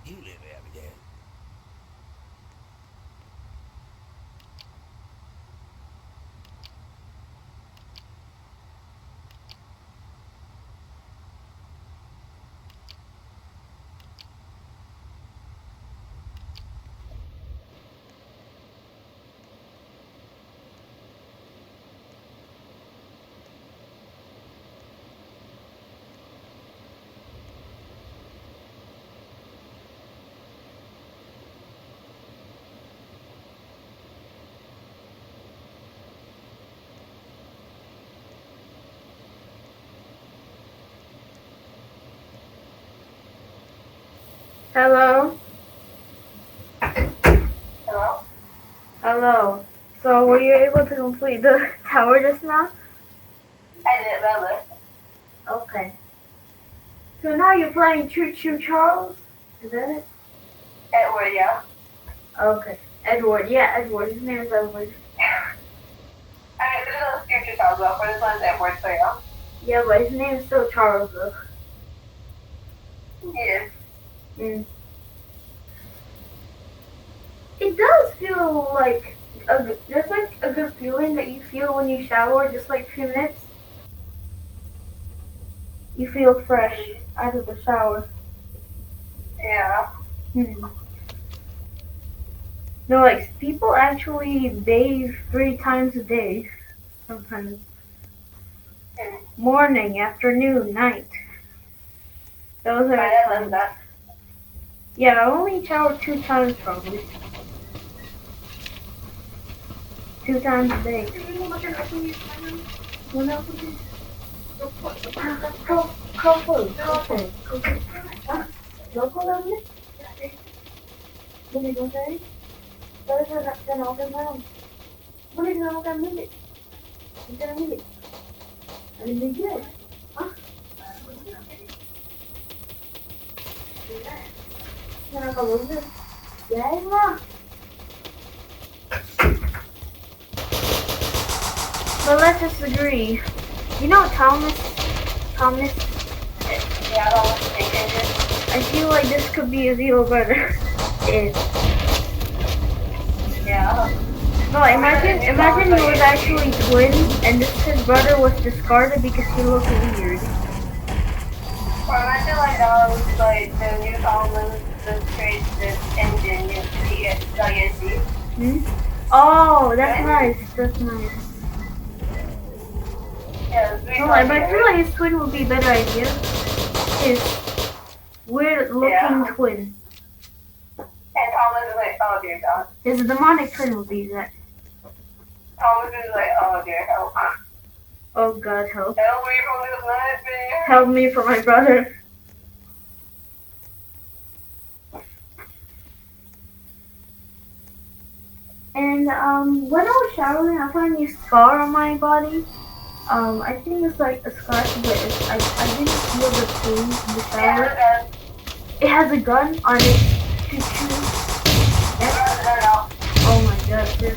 You live every day. Hello? Hello? Hello. So were you able to complete the tower just now? I did Bella. Okay. So now you're playing Choo Choo Charles? Is that it? Edward, yeah. Okay. Edward. Yeah, Edward. His name is Edward. I mean, there's no future child, but for this one's Edward, so yeah. Yeah, but his name is still Charles though. Yes. Mm. It does feel like there's like a good feeling that you feel when you shower, just like 2 minutes. You feel fresh out of the shower. Yeah. Hmm. No, like people actually bathe 3 times a day sometimes. Mm. Morning, afternoon, night. Those My are the dad does times. that. Yeah, I only shower 2 times probably. 2 times a day. What else is it? Couple. Local only? Boleh gua cari? Boleh saya nak makan malam. Boleh kita makan bilik? Kita nak bilik? Ada meja? Hah? Nak apa benda? Ya lah. But let's just agree. You know Thomas? Yeah, I don't want to think it. I feel like this could be a zero brother. Yeah. No, imagine he was actually twins and his brother was discarded because he looked weird. Or imagine like the new Solomon just creates this engine, you see it, WSD. Oh, that's nice. That's nice. Yeah, No, but I feel like his twin would be a better idea. His weird-looking twin. And Thomas is like, oh dear God. His demonic twin would be that. Thomas is like, oh dear, help. Oh God, help. Help me from this nightmare. Help me from my brother. And when I was showering, I found a new scar on my body. I think it's like a scar, but I didn't feel the pain in the shower. It has a gun on it. Oh my God, this.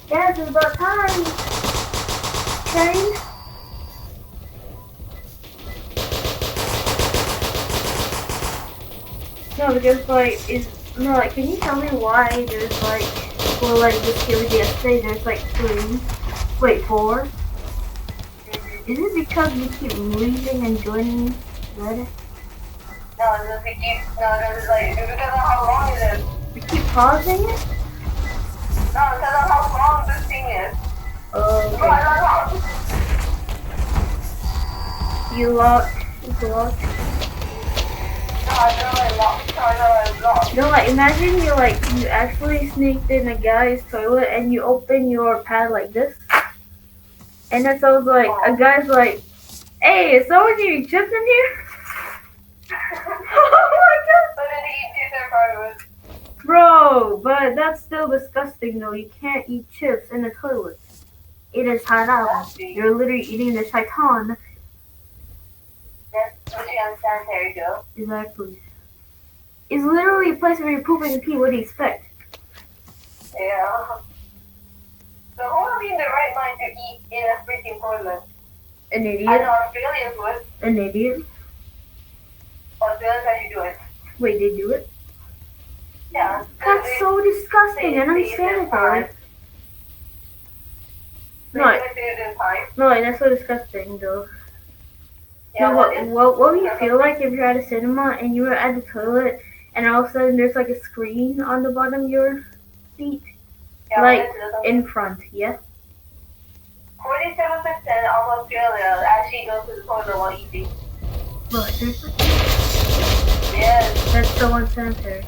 Yes, it's about time. Train. No, because can you tell me why there's like, well, like this here yesterday, there's like 4? Is it because we keep leaving and joining Reddit? No, it's because of how long it is. We keep pausing it? No, because of how long this thing is. Oh, okay. You locked. It's locked. No, like imagine you actually sneaked in a guy's toilet and you open your pad like this, and then so like a guy's like, "Hey, is someone eating chips in here?" Oh my God! Bro, but that's still disgusting though. You can't eat chips in the toilet. It is haram. You're literally eating the shaitan. That's really unsanitary, Joe. Exactly. It's literally a place where you're pooping and pee. What do you expect? Yeah. So who would be in the right mind to eat in a freaking toilet? An idiot. I know Australians would. An idiot. Australians actually do it. Wait, they do it? Yeah. That's so disgusting and unsanitary. No, no, that's so disgusting though. Yeah, No, what would you feel like if you're at a cinema and you were at the toilet and all of a sudden there's like a screen on the bottom of your seat? Yeah, Like in front, yeah? 47% of Australia actually go to the toilet while eating. What, seriously? Yes. That's so unsanitary.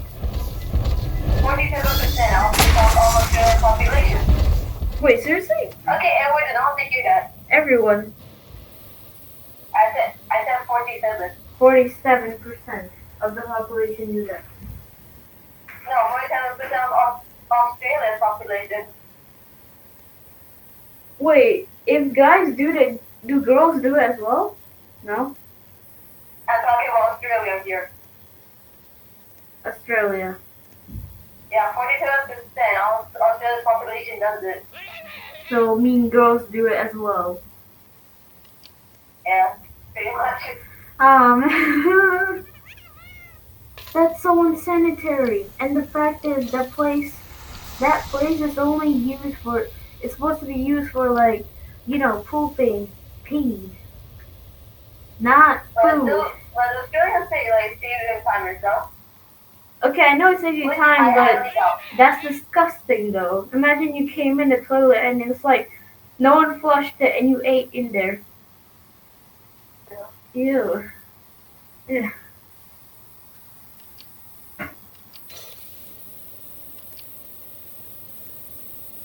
47% of Australian population. Wait, seriously? Okay, Edward, and I'll take you that. Everyone. I said 47. 47% of the population do that. No, 47% of Australia's population. Wait, if guys do that, do girls do it as well? No? I'm talking about Australia here. Australia. Yeah, 47% of Australia's population does it. So mean girls do it as well. Yeah, pretty much. That's so unsanitary. And the fact is that place is only used for, it's supposed to be used for like, pooping, pee. Not food. But Australians say like save your time yourself. Okay, I know it saves you time, but that's disgusting though. Imagine you came in the toilet and it's like no one flushed it and you ate in there. Ew. Yeah.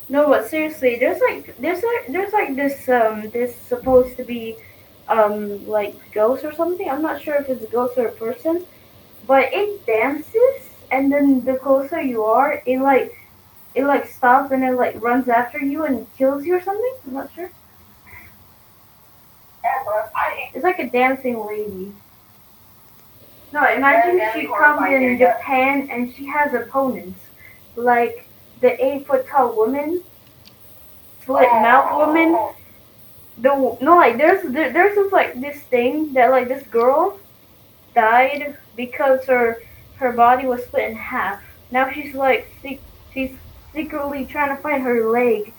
No, but seriously, there's like this supposed to be like ghost or something. I'm not sure if it's a ghost or a person, but it dances and then the closer you are, it like stops and it like runs after you and kills you or something. I'm not sure. It's like a dancing lady. No, imagine she comes in Japan and she has opponents like the 8-foot tall woman, split mouth woman. There's this thing that like this girl died because her body was split in half. Now she's secretly trying to find her leg.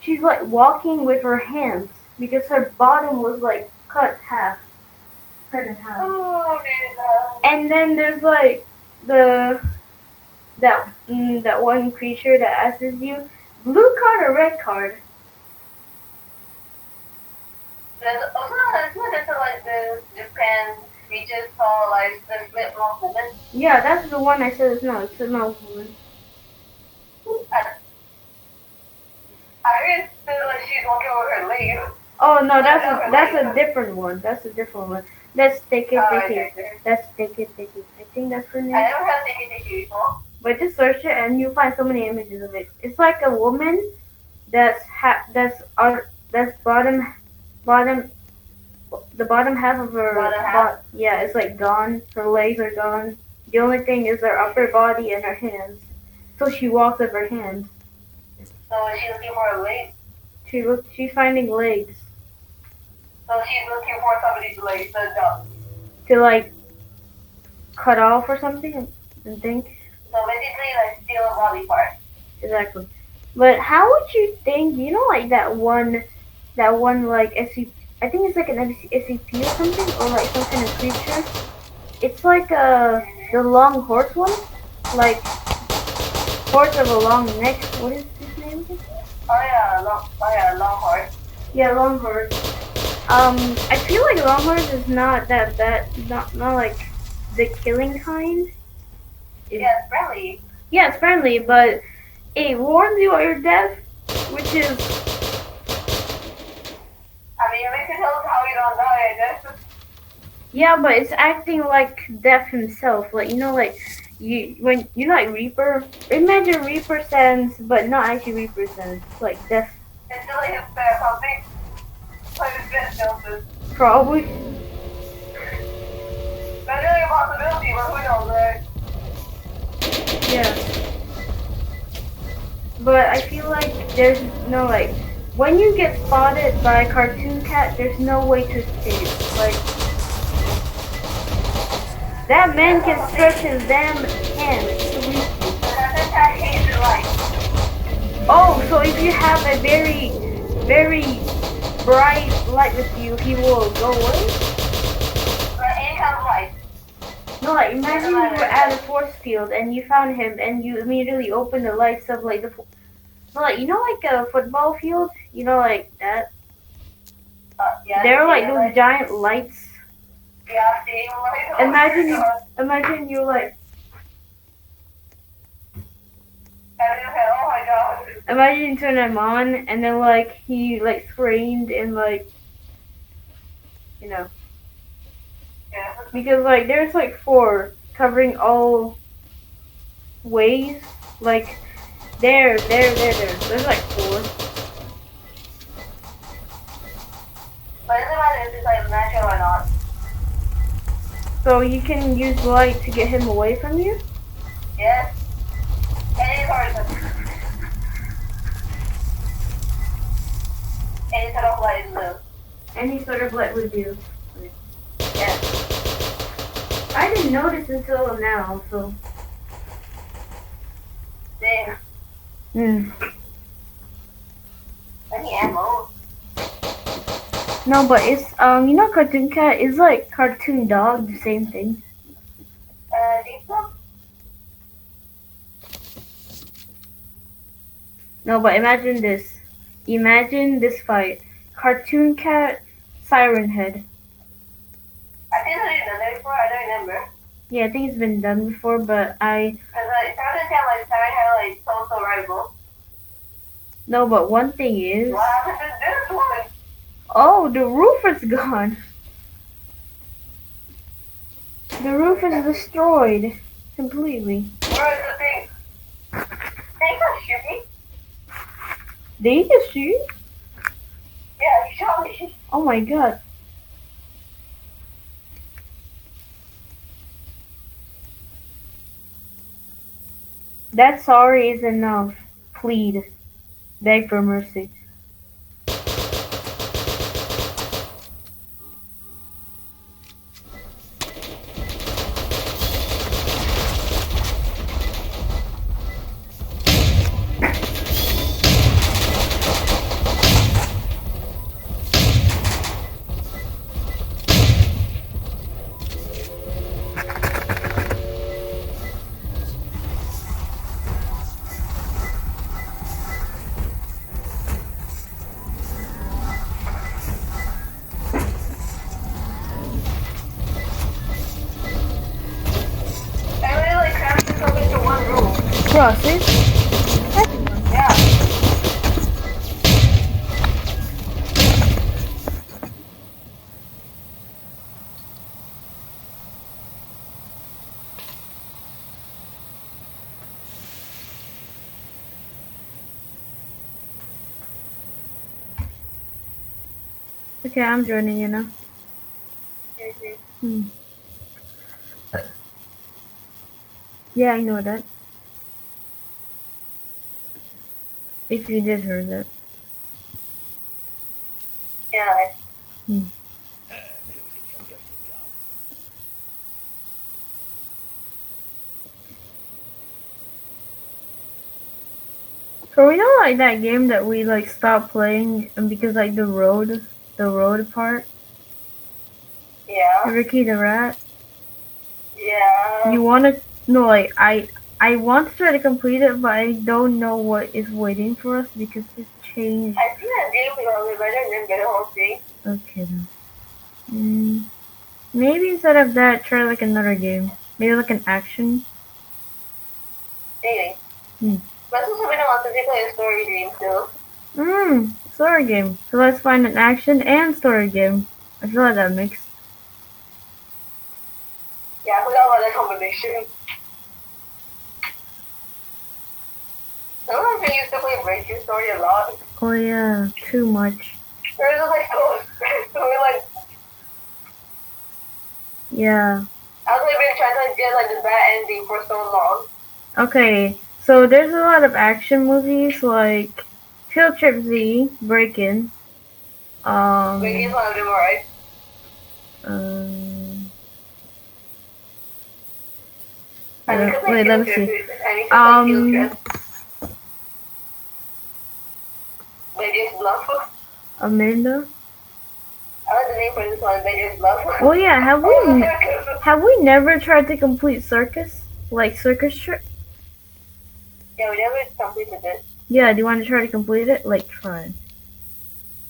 She's like walking with her hands because her bottom was like cut in half. And then there's like that one creature that asks you, blue card or red card? There's also like the Japan creatures called like the split mouth woman. Yeah, that's the one I said it's not. It's a mouth woman. I really feel like she's walking over her leg. Oh no, that's a different one. That's a different one. That's Take It. That's Take It. I think that's her name. I never heard Take It before. But just search it and you'll find so many images of it. It's like a woman that's bottom the bottom half of her yeah, it's like gone. Her legs are gone. The only thing is her upper body and her hands. So she walks with her hands. So is she looking for a leg? She's finding legs. So she's looking for somebody's legs to like cut off or something and think. So basically like steal a body part. Exactly. But how would you think, like that one like SCP, I think it's like an SCP or something, or like some kind of creature. It's like the long horse one, like horse of a long neck. What is his name again? Long horse. Yeah, long horse. I feel like long horse is not that bad, not like the killing kind. Yeah, it's friendly. Yeah, it's friendly, but it warns you of your death, which is. I mean, we can tell us how you don't die, I guess. Yeah, but it's acting like Death himself. Like, like like Reaper. Imagine Reaper sense, but not actually Reaper sense. Like Death. It's still like his best, something. Like his best justice. Probably. That's really a possibility, but who knows, right? Yeah. But I feel like there's no like when you get spotted by a cartoon cat, there's no way to escape. Like That man can stretch his damn hands to reach you. That's I hate the light. Oh, so if you have a very, very bright light with you, he will go away? But any kind of light. No, like imagine you were at a force field and you found him and you immediately open the lights of like the, no, like you know like a football field, you know like that. Yeah, There are like yeah, those giant lights. Yeah, see, like, Imagine you're like, oh my god. imagine you turn him on and then like he like screamed and like, you know, Yeah. because like there's like 4 covering all ways, like there. There's like 4. But it doesn't matter if it's like natural or not. So you can use light to get him away from you? Yes. Any person. Any sort of light is blue. Any sort of light would do. Yeah. I didn't notice until now, so. There. Any ammo. No, but it's you know, Cartoon Cat is like Cartoon Dog, the same thing. Deep one? No, but imagine this. Imagine this fight: Cartoon Cat, Siren Head. I think I did that before, I don't remember. Yeah, I think it's been done before, but I. Because like, Cartoon Cat, like, Siren had like so rival. No, but one thing is. What happened to this one? Oh, the roof is gone. The roof is destroyed completely. Where is the thing? They can shoot me? Did he just shoot? Yeah, he shot me. Oh my god. That sorry is enough. Plead. Beg for mercy. I really like crammed myself into one room. Crosses? Yeah. Okay, I'm joining you now. Yeah, I know that. If you did hear that. Yeah. So we know like that game that we like stopped playing and because like the road part, Yeah. Ricky the Rat. Yeah. You wanna no like I want to try to complete it, but I don't know what is waiting for us because it's changed. I see that game earlier, but I don't remember the whole thing. Okay then. Maybe instead of that, try like another game. Maybe like an action. Maybe. Hmm. But also we don't want to play a story game too. Story game. So let's find an action and story game. I feel like that mix. Yeah, I forgot about that combination. I remember we used to play Breakthrough Story a lot. Oh yeah, too much. It was just like so we like Yeah. I was like been trying to get like the bad ending for so long. Okay, so there's a lot of action movies like Field Trip Z, Breakin'. Breaking's one of them, alright? Um, Wait, let me see. They just bluff. Amanda. I like the name for this one. They just bluff. Oh yeah, have we never tried to complete circus? Like circus trip? Yeah, we never completed this. Yeah, do you want to try to complete it? Like try.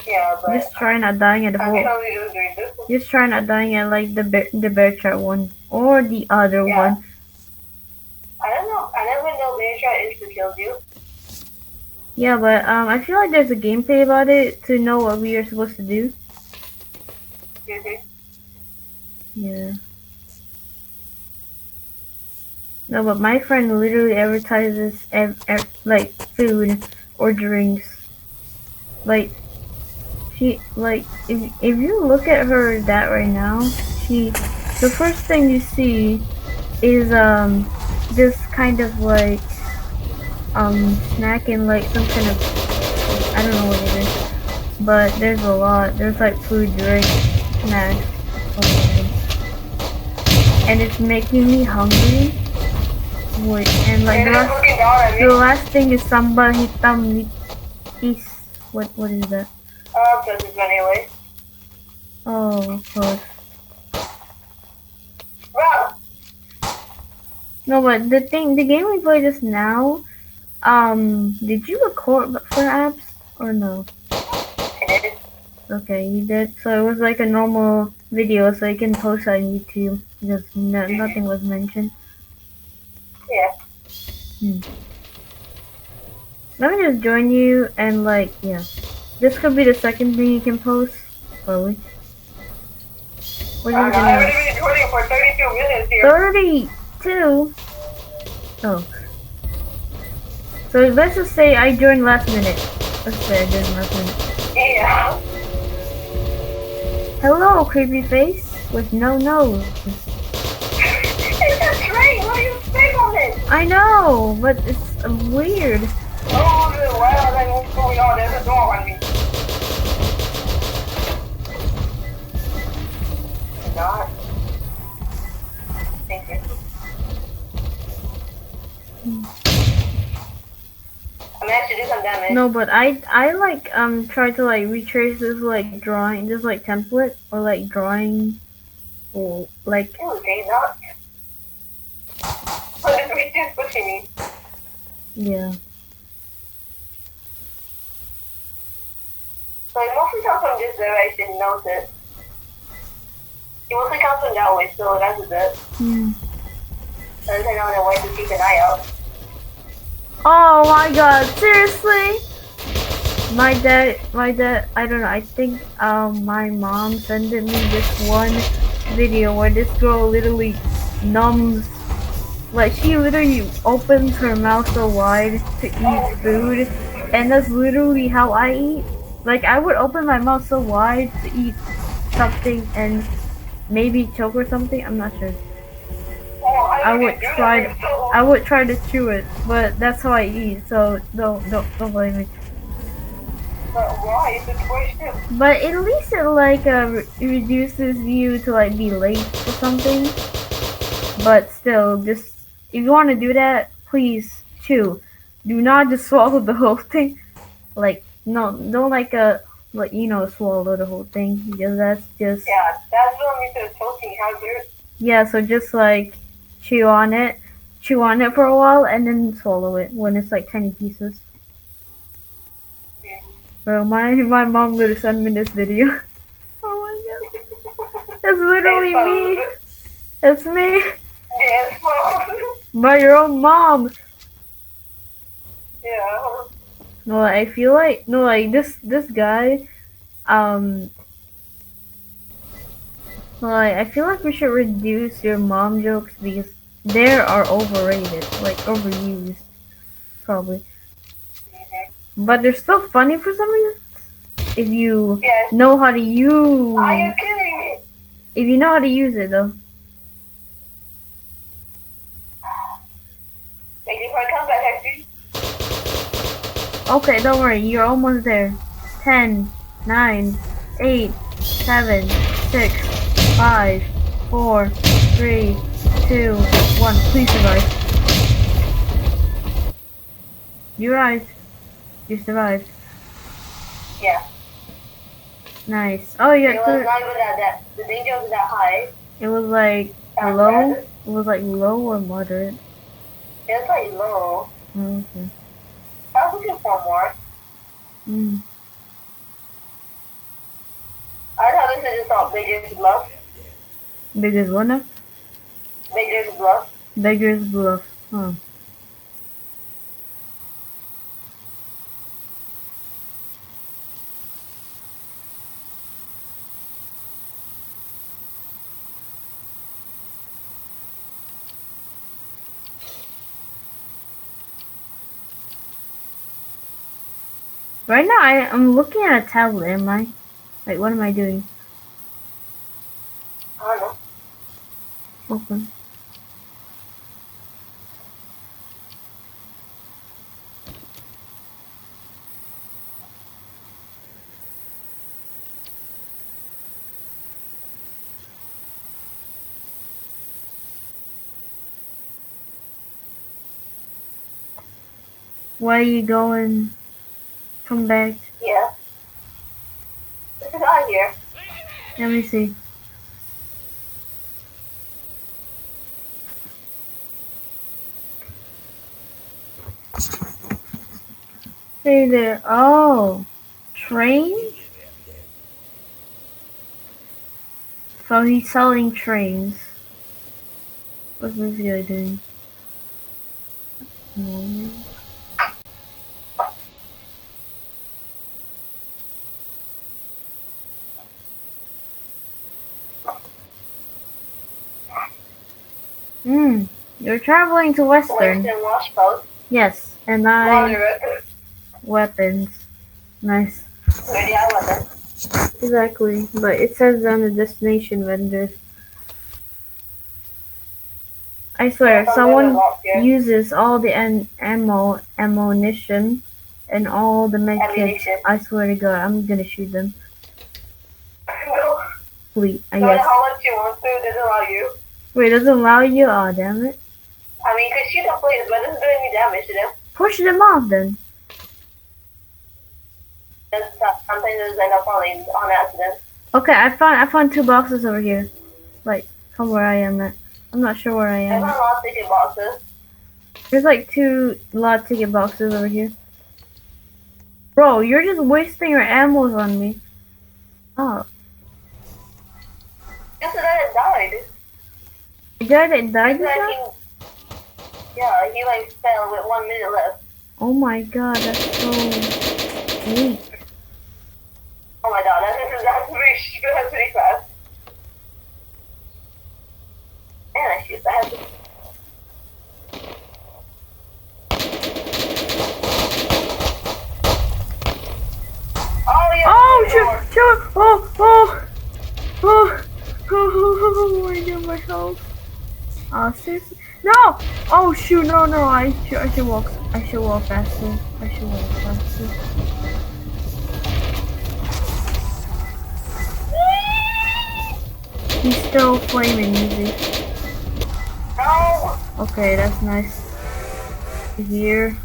Yeah, but Just try not dying at the I'm whole. probably just doing this one. Just try not dying at like the bear trap one or the other Yeah. one. I don't know. I never know Bear Trap insta kills you. Yeah, but I feel like there's a gameplay about it to know what we are supposed to do. Mm-hmm. Yeah. No, but my friend literally advertises like food or drinks. Like she like if you look at her that right now, the first thing you see is this kind of like snack and like some kind of I don't know what it is. But there's a lot. There's like food, drink, snacks, and it's making me hungry. Wait, and like the last thing is sambal hitam nipis. What is that? This is anyway. Oh, of course. Bro! No, but the game we played just now, did you record for apps or no? I did. Okay, you did. So it was like a normal video, so you can post on YouTube because nothing was mentioned. Yeah. Let me just join you and like, yeah. This could be the second thing you can post, probably. What are you I've already been recording for 32 minutes here. 32? Oh. So let's just say I joined last minute. Let's say I joined last minute. Yeah. Hello, creepy face with no nose. It's a train! What are you saying on it? I know, but it's weird. Oh, wow, what's going on? There's a door on me. God. Thank you. I managed to do some damage. No, but I like try to like retrace this like drawing, this like template or like drawing, or like. Oh, okay, not. Oh, this is just pushing me. Yeah. So it mostly comes from this direction, notice. It mostly comes from that way, so that's a bit. So I don't know where to keep an eye out. Oh my god, seriously? My dad, I don't know, I think my mom sent me this one video where this girl literally numbs, like she literally opens her mouth so wide to eat food, and that's literally how I eat. Like I would open my mouth so wide to eat something and maybe choke or something, I'm not sure. I would try to chew it, but that's how I eat, so don't blame me. But why is the question? But at least it like reduces you to like be late or something. But still, just if you want to do that, please chew. Do not just swallow the whole thing. Like no, don't like swallow the whole thing because that's just. Yeah, that's what makes it choking hazard. Yeah, so just like chew on it for a while, and then swallow it when it's like tiny pieces. Bro, my mom literally sent me this video. Oh my god. It's literally me. It's me. Yes, By your own mom. yeah. No, I feel like this guy, I feel like we should reduce your mom jokes because they are overrated, like overused, probably. But they're still funny for some reason. If you know how to use. Are you kidding me? If you know how to use it, though. Thank you for a comeback, actually. Okay, don't worry. You're almost there. 10, 9, 8, 7, 6, 5, 4, 3, 2, 1. Please survive. You arrived. You survived. Yeah. Nice. Oh, you It got was through. not even that. The danger was that high. It was like That low. bad. It was like low or moderate. It was like low. Okay. I was looking for more. Mm. I thought this is just all Beggar's Bluff. Biggest one now? Beggar's Bluff. Beggar's Bluff. Huh. Right now, I'm looking at a tablet. Am I? Like, what am I doing? I don't know. Open. Why are you going? Come back. Yeah. This is out here. Let me see. Hey there. Oh. Train? So he's selling trains. What's this guy doing? No. You're traveling to Western. Western Wash Post. Yes, and weapons. Nice. Where do you have weapons? Exactly, but it says on the destination vendors. I swear, if someone uses all the ammunition, and all the medkits, I swear to God, I'm gonna shoot them. No. Please, No matter yes. how much you want to, it doesn't allow you. Wait, it doesn't allow you? Oh, damn it. I mean, you could shoot the players, but it doesn't do any damage to them. Push them off then. Sometimes they just end up falling on accident. Okay, I found 2 boxes over here. Like, from where I am at. I'm not sure where I I am. found a lot of ticket boxes. There's like 2 lot ticket boxes over here. Bro, you're just wasting your ammos on me. Oh. Just that it died. The guy that died just now? Yeah, he like fell with 1 minute left. Oh my god, that's so weak. Oh my god, that's pretty fast. Man, I shoot fast. Oh yeah. Oh shoot! Oh my god, my health. Seriously? No! Oh shoot! No! I should walk faster. He's still flaming, easy. No! Okay, that's nice. Here.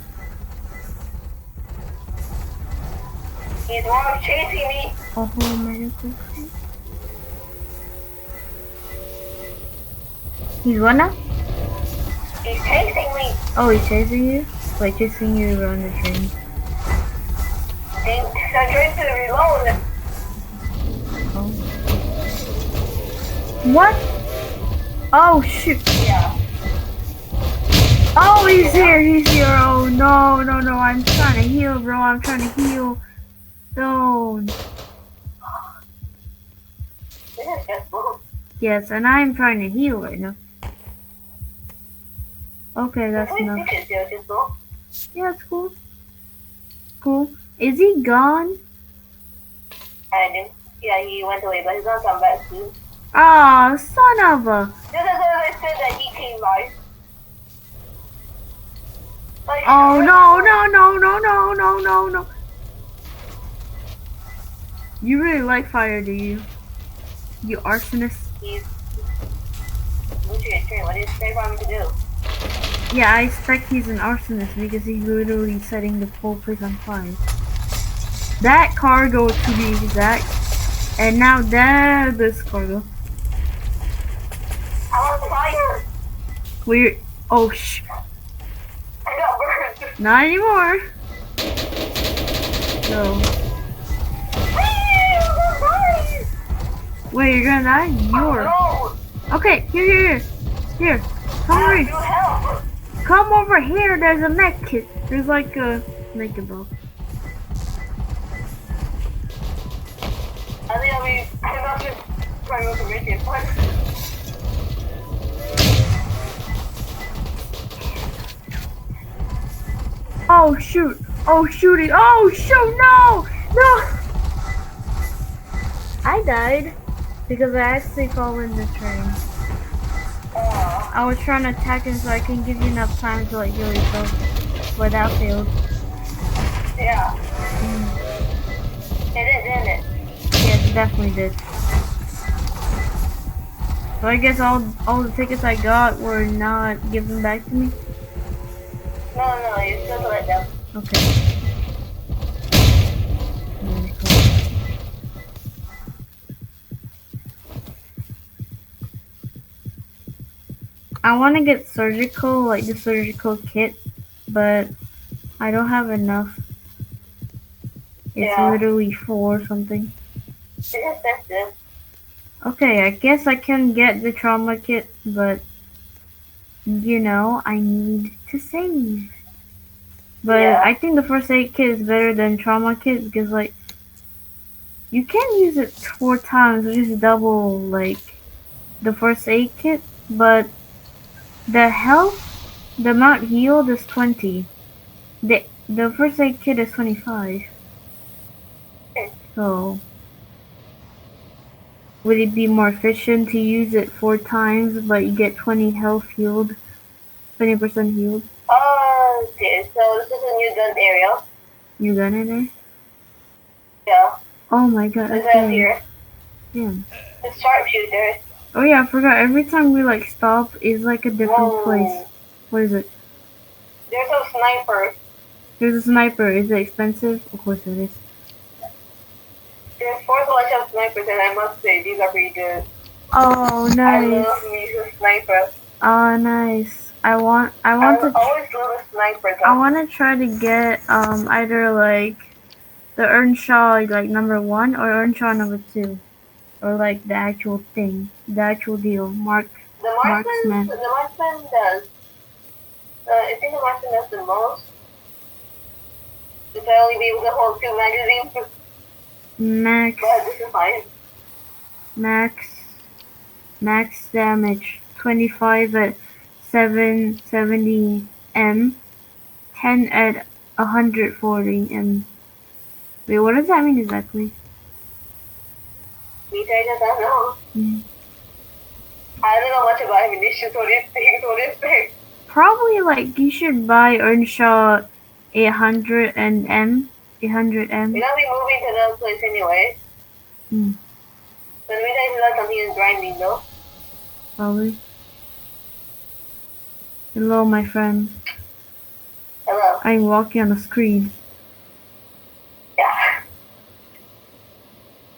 He's wrong chasing me. Oh my god. He's what now? He's chasing me. Oh, he's chasing you? Like chasing you around the train. I'm trying to reload. Oh. What? Oh shoot. Yeah. Oh, he's here. Oh no. I'm trying to heal, bro. No. Yes, and I'm trying to heal right now. Okay, that's enough. Yeah, it's cool. Cool. Is he gone? I do. Yeah, he went away, but he's gonna come back soon. Ah, son of a. Just as I said that he came by. Like, Oh no. You really like fire, do you? You arsonist. He's literally a train. What do you expect me to do? Yeah, I expect he's an arsonist because he's literally setting the whole place on fire. That cargo to be exact. And now this cargo. I'm on fire. We're oh I got burned. not anymore. No. Wait, you're gonna die? You're No. okay, here. Come over I here. need help. Come over here, there's a mech kit. There's like a make a box. I think I'm not just trying to make it fun. Oh shoot! Oh shooting! Oh shoot! No! I died because I actually fell in the train. I was trying to attack him so I can give you enough time to like heal yourself, but that failed. Yeah. It did, didn't it? Yes, it definitely did. So I guess all the tickets I got were not given back to me. No, you still let them. Okay. Very cool. I want to get surgical, like the surgical kit, but I don't have enough. It's Yeah. literally 4 something. It's expensive. Okay, I guess I can get the trauma kit, but you know, I need to save. But Yeah. I think the first aid kit is better than trauma kit because like you can use it 4 times, which is double like the first aid kit, but the health, the amount healed is 20. The first aid kit is 25. So would it be more efficient to use it 4 times, but you get 20 health healed, 20% healed? Okay, so this is a new gun area. You got it there? Yeah. Oh my god, This right okay. here. Yeah. It's sharpshooter. Oh yeah, I forgot. Every time we like stop is like a different Whoa. place. What is it? There's a sniper. There's a sniper. Is it expensive? Of course it is. There's 4 collection of snipers, and I must say, these are pretty good. Oh I nice. love me some sniper. Oh nice. I want I to always love a sniper. I want to try to get either like the Earnshaw like number 1 or Earnshaw number 2, or like the actual thing, the actual deal. The Marksman. marksman does. I think the marksman does the most. If I only be able to hold 2 magazines, Max but this is fine. max damage 25 at 770 m, 10 at 140 m. Wait, what does that mean exactly? Me try to don't know. Mm. I don't know much about ammunition, so this thing. Probably like you should buy Earnshaw 800 and M. 800M. We're gonna be moving to another place anyway. Hmm. So in the meantime, you got something in grinding though. Probably. Hello, my friend. Hello. I'm walking on the screen. Yeah.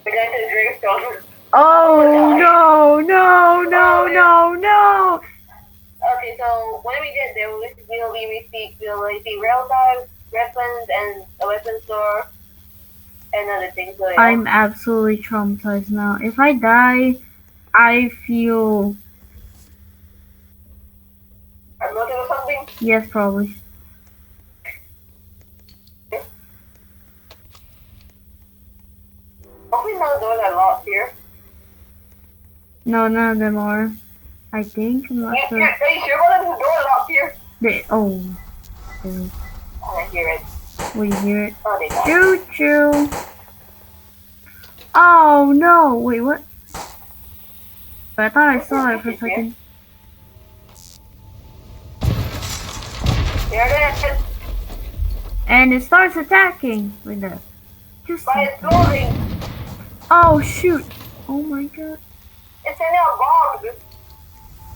We're going to the dream stone. Oh no! Okay, so when we get there, we'll see rail cars, weapons, and a weapon store, and other things. So, yeah. I'm absolutely traumatized now. If I die, I feel I'm looking for something. yes, probably. Hopefully none of the doors are locked here. No, none of them are. I think. I'm not sure. Are you sure one of the doors are locked here? Oh. Okay. I hear it. Will you hear it? Oh, they got it. Choo choo. Oh no! Wait, what? But I thought I saw it for a second. There it is. And it starts attacking with that. Just By exploding. oh shoot! Oh my god! It's sending out bombs.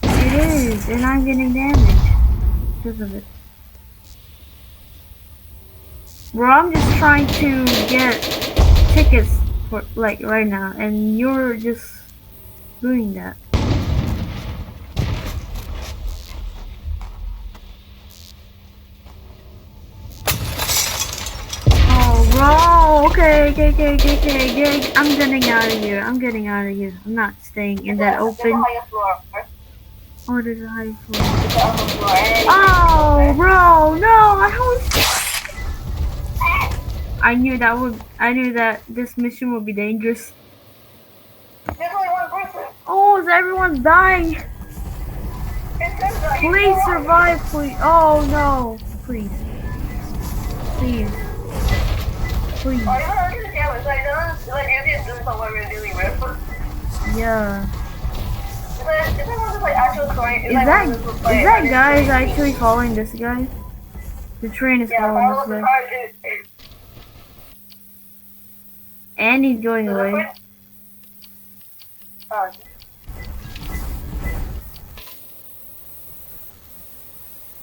It is, and I'm getting damaged. because of it. Bro, I'm just trying to get tickets for like right now, and you're just doing that. Oh, bro. Okay. I'm getting out of here. I'm not staying in that There's a open. higher floor. Oh, there's a high floor. There's the upper floor. And Oh, bro, no! I knew that this mission would be dangerous. there's only one person. Oh, everyone's dying. It says that you Please still are. survive, please. Oh no, please. Please. Oh, you want to look at the camera? Like, if you're doing something we're dealing with. Yeah. Is that one of like actual story? Is that guy's actually following this guy? The train is Yeah, following follow this the guy. car, dude. And he's going So the away. first- Oh.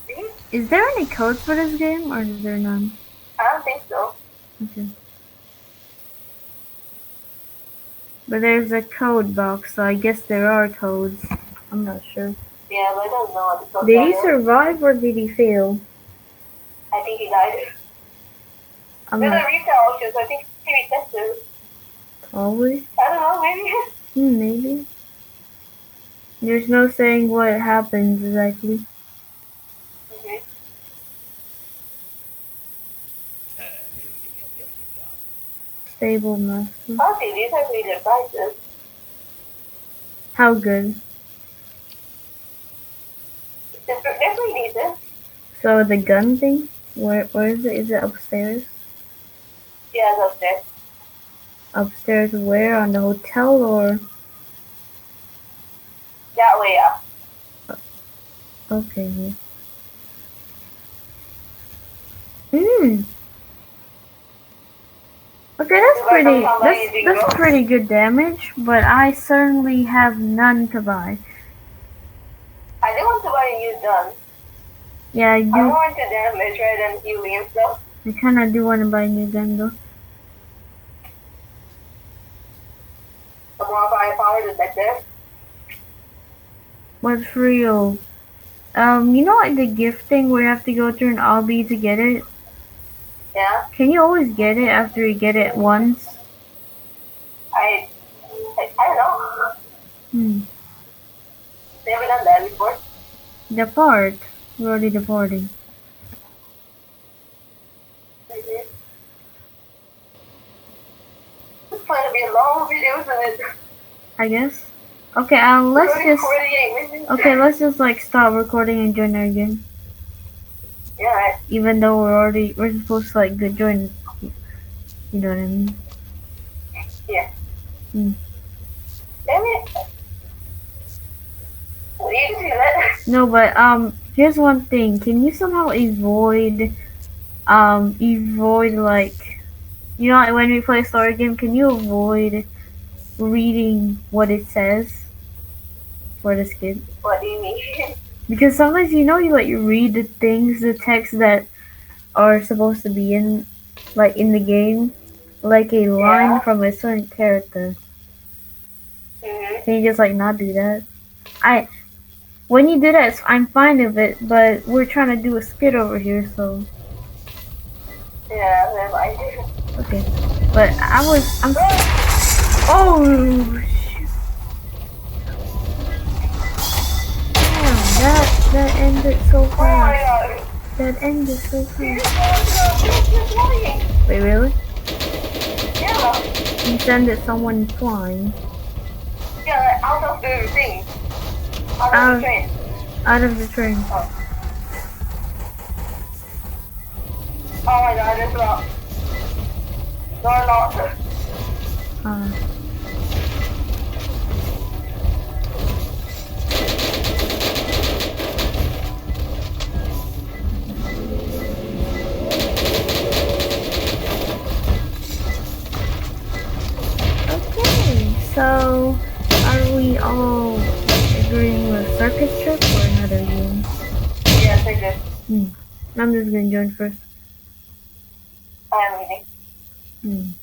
See? Is there any codes for this game, or is there none? I don't think so. Okay. But there's a code box, so I guess there are codes. I'm not sure. Yeah, but I don't know what the fuck Did that he is. survive or did he fail? I think he died. I'm There's a not retail option, so I think he retested. probably. I don't know, maybe. Maybe. There's no saying what happens exactly. Mhm. Stable master. Honestly, these are pretty good prices. How good? They're pretty decent. So the gun thing? Where is it? Is it upstairs? Yeah, it's upstairs. Upstairs where? On the hotel or? That way, yeah. Okay. Hmm. Okay, that's pretty good damage, but I certainly have none to buy. I did want to buy a new gun. Yeah, I I do. want to damage rather than healing and stuff. I kinda do want to buy a new gun though. The more firepower, the better. What's real? You know like the gift thing where you have to go through an obby to get it? Yeah. Can you always get it after you get it once? I don't know. Hmm. Never done that before. Depart. We're already departing. Mhm. It's going to be a long video, isn't it? I guess. Okay, let's Already just 48 minutes. let's just like stop recording and join her again. Yeah, right. Even though we're supposed to like go join. You know what I mean? Yeah. Hmm. Damn it. Well, you can see that. No, but here's one thing. Can you somehow avoid like, you know, like when we play a story game, can you avoid reading what it says for this kid? What do you mean? Because sometimes you read the text that are supposed to be in the game, like a line Yeah. from a certain character. Mhm. Can you just like not do that? When you do that, I'm fine with it, but we're trying to do a skit over here, so Yeah, never mind. okay. But I'm oh shoot. Damn, that ended so Oh my fast. god. That ended so fast. It's flying. Wait, really? Yeah. You send it someone flying Yeah, like out of the thing. Out of the train. out of the train. Oh my god, it's not. No, not. Okay, so are we all agreeing with Circus Trip or another game? Yeah, take this. I'm just gonna join first. I am leaving. Hmm.